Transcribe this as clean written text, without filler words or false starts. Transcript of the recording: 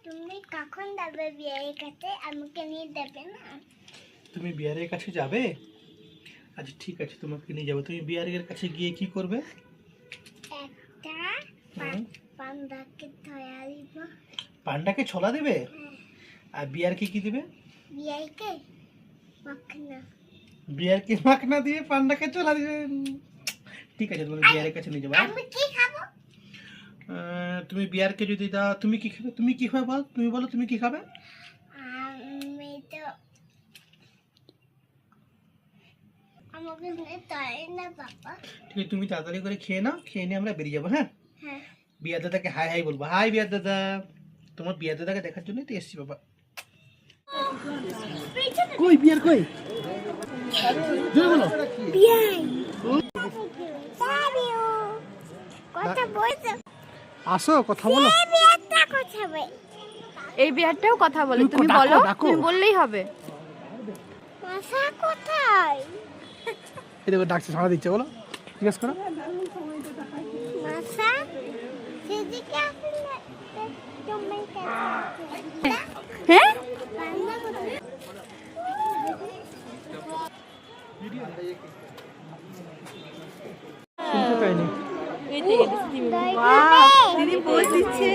তুমি কখন যাবে বিয়ের কাছে? আমাকে নিয়ে যাবে না? তুমি বিয়ারের কাছে যাবে? আচ্ছা ঠিক আছে, তোমাকে নিয়ে যাবো। তুমি বিয়ারের কাছে গিয়ে কি করবে? একটা হুম। পান্ডাকে ধরা দিব। পান্ডাকে ছোলা দেবে? হ্যাঁ। আর বিয়ারকে কি দিবে? বিয়েকে মাখনা। বিয়ারকে মাখনা দিয়ে পান্ডাকে ছোলা দিবে। ঠিক আছে, তোমাকে বিয়ারের কাছে নিয়ে যাবো। আমি কি খাবো? তুমি বিয়ারকে যদি দাও, তুমি কি খাবে? তুমি কি খাবে বল? তুমি বলো তুমি কি খাবে? আমি তো আমাকে নিয়ে তাই না বাবা। ঠিক আছে, তুমি তাড়াতাড়ি করে খেয়ে নাও, খেয়ে নিয়ে আমরা বেরিয়ে যাবো। হ্যাঁ, হ্যাঁ। বিয়ার দাদাকে হাই হাই বলবো। হাই বিয়ার দাদা, তোমার বিয়ার দাদাকে দেখার জন্যই তো এসছি বাবা। কই বিয়ার কই? জোরে বলো। বিয়াই কথা বলছো? আসো, কথা বলো। এই বিয়াটা কথা বল। এই বিয়ারটাও কথা বলে, তুমি তুমি ডাকো, বলো, ডাকো। তুমি বললেই হবে। মাসা কোথায়? এই দেখো ডাকছে, সাড়া দিচ্ছে, বলো। জিজ্ঞেস করো। মাসা সেদিকে আসলে তুমি কেন? হ্যাঁ, পান্ডা কোথায়? শুনতে পাইনি। বাহ, দিদি পোজ দিচ্ছে।